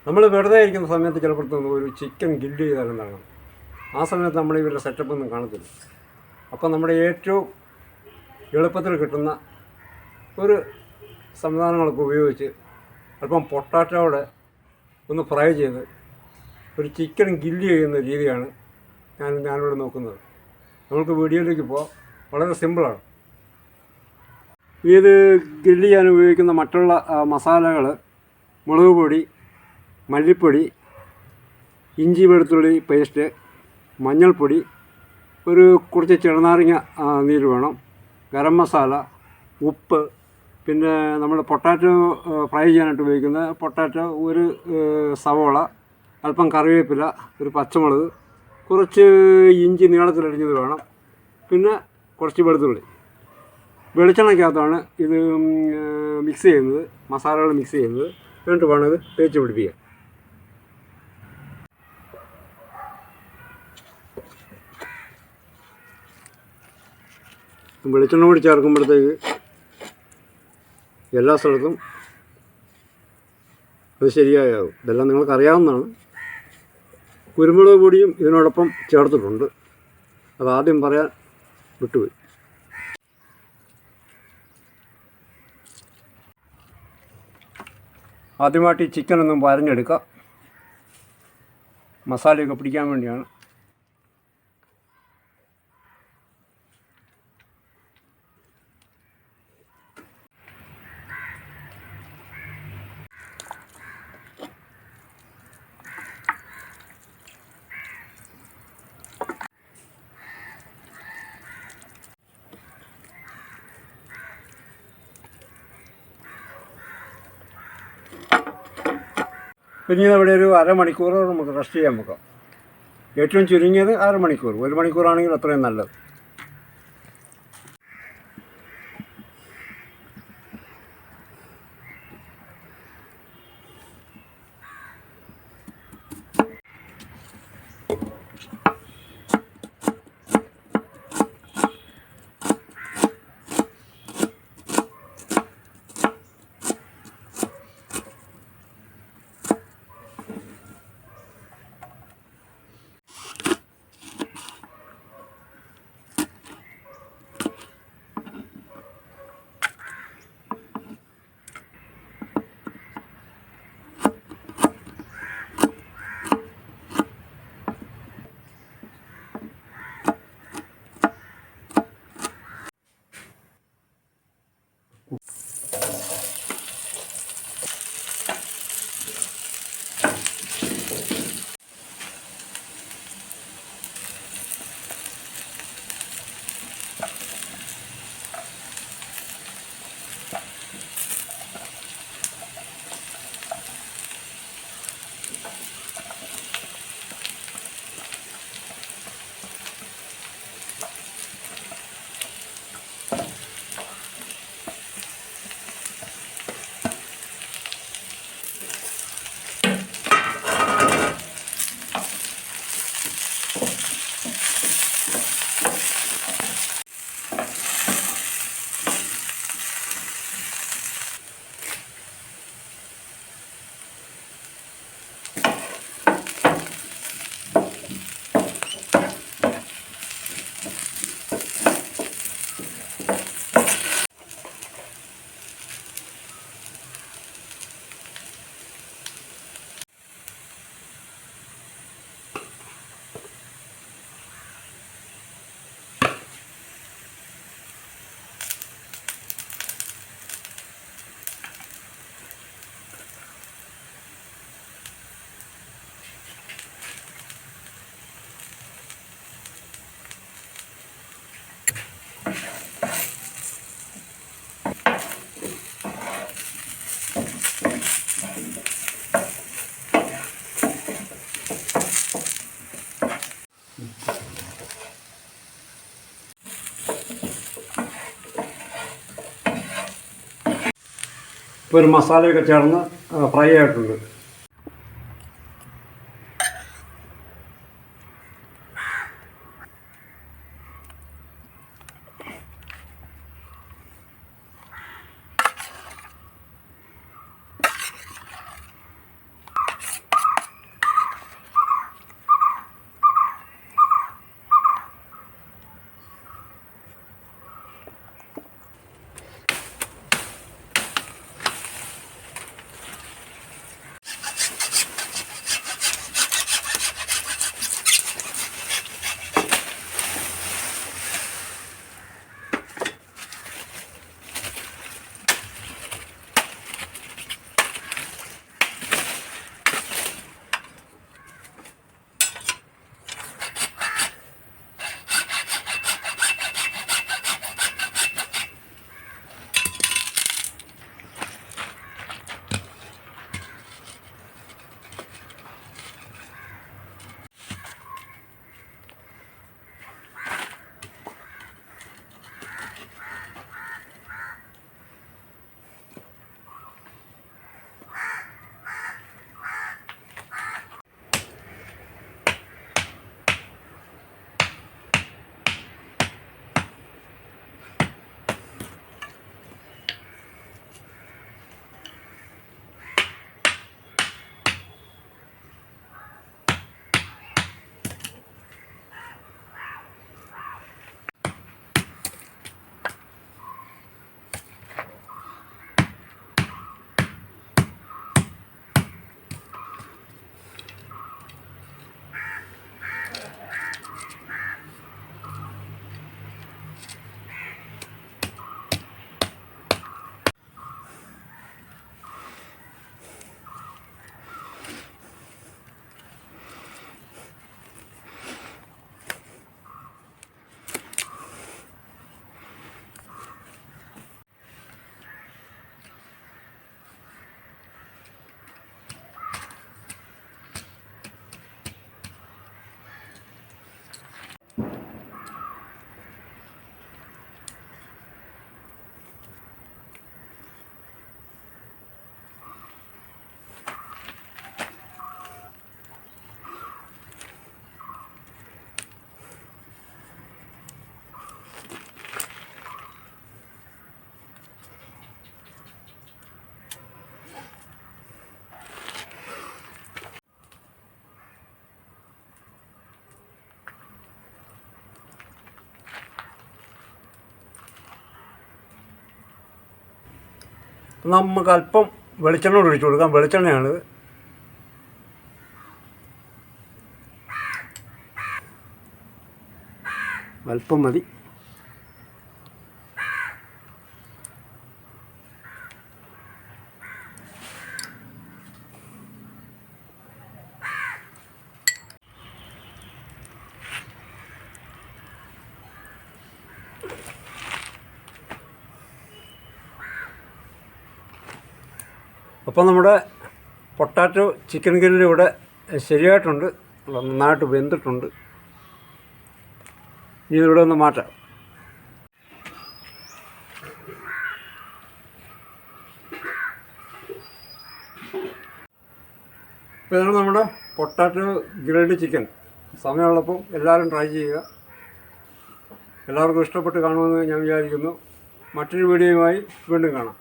നമ്മൾ വെറുതെ ഇരിക്കുന്ന സമയത്ത് ചിലപ്പോൾ തോന്നും ഒരു ചിക്കൻ ഗില്ല് ചെയ്താലെന്നാണ്. ആ സമയത്ത് നമ്മൾ ഇവരുടെ സെറ്റപ്പൊന്നും കാണത്തില്ല. അപ്പം നമ്മുടെ ഏറ്റവും എളുപ്പത്തിൽ കിട്ടുന്ന ഒരു സംവിധാനങ്ങളൊക്കെ ഉപയോഗിച്ച് അല്പം പൊട്ടാറ്റോടെ ഒന്ന് ഫ്രൈ ചെയ്ത് ഒരു ചിക്കൻ ഗില്ല് ചെയ്യുന്ന രീതിയാണ് ഞാനിവിടെ നോക്കുന്നത്. നമുക്ക് വീഡിയോയിലേക്ക് പോകാം. വളരെ സിമ്പിളാണ്. ഇത് ഗ്രില്ല് ചെയ്യാൻ ഉപയോഗിക്കുന്ന മറ്റുള്ള മസാലകൾ മുളക് പൊടി, മല്ലിപ്പൊടി, ഇഞ്ചി വെളുത്തുള്ളി പേസ്റ്റ്, മഞ്ഞൾപ്പൊടി, കുറച്ച് ചെറുനാരങ്ങ നീര് വേണം, ഗരം മസാല, ഉപ്പ്, പിന്നെ നമ്മൾ പൊട്ടാറ്റോ ഫ്രൈ ചെയ്യാനായിട്ട് ഉപയോഗിക്കുന്ന പൊട്ടാറ്റോ, ഒരു സവോള, അല്പം കറിവേപ്പില, ഒരു പച്ചമുളക്, കുറച്ച് ഇഞ്ചി നീളത്തിലരിഞ്ഞത് വേണം, പിന്നെ കുറച്ച് വെളുത്തുള്ളി. വെളിച്ചെണ്ണയ്ക്കകത്താണ് ഇത് മിക്സ് ചെയ്യുന്നത്, മസാലകൾ മിക്സ് ചെയ്യുന്നത്. എന്നിട്ട് വേണം ഇത് തേച്ച് പിടിപ്പിക്കാൻ. വെളിച്ചെണ്ണ കൂടി ചേർക്കുമ്പോഴത്തേക്ക് എല്ലാ സ്ഥലത്തും അത് ശരിയാകും. ഇതെല്ലാം നിങ്ങൾക്കറിയാവുന്നതാണ്. കുരുമുളക് പൊടിയും ഇതിനോടൊപ്പം ചേർത്തിട്ടുണ്ട്. അതാദ്യം പറയാൻ വിട്ടുപോയി. ആദ്യമായിട്ട് ഈ ചിക്കനൊന്നും വരഞ്ഞെടുക്കാം. മസാലയൊക്കെ പിടിക്കാൻ വേണ്ടിയാണ്. പിന്നെ ഇവിടെ ഒരു അരമണിക്കൂർ നമുക്ക് റെസ്റ്റ് ചെയ്യാൻ വെക്കാം. ഏറ്റവും ചുരുങ്ങിയത് അരമണിക്കൂർ. 1 മണിക്കൂറാണെങ്കിൽ അത്രയും നല്ലത്. ഇപ്പോൾ ഒരു മസാലയൊക്കെ ചേർന്ന് ഫ്രൈ ആയിട്ടുണ്ട്. നമുക്ക് അല്പം വെളിച്ചെണ്ണ ഒഴിച്ചു കൊടുക്കാം. വെളിച്ചെണ്ണയാണിത്. അല്പം മതി. അപ്പോൾ നമ്മുടെ പൊട്ടാറ്റോ ചിക്കൻ ഗ്രില്ല് ഇവിടെ ശരിയായിട്ടുണ്ട്, നന്നായിട്ട് വെന്തിട്ടുണ്ട്. ഇനി ഇതിവിടെ ഒന്ന് മാറ്റാം. ഇപ്പോൾ ഇതാണ് നമ്മുടെ പൊട്ടാറ്റോ ഗ്രിൽഡ് ചിക്കൻ. സമയമുള്ളപ്പോൾ എല്ലാവരും ട്രൈ ചെയ്യുക. എല്ലാവർക്കും ഇഷ്ടപ്പെട്ട് കാണുമെന്ന് ഞാൻ വിചാരിക്കുന്നു. മറ്റൊരു വീഡിയോയുമായി വീണ്ടും കാണാം.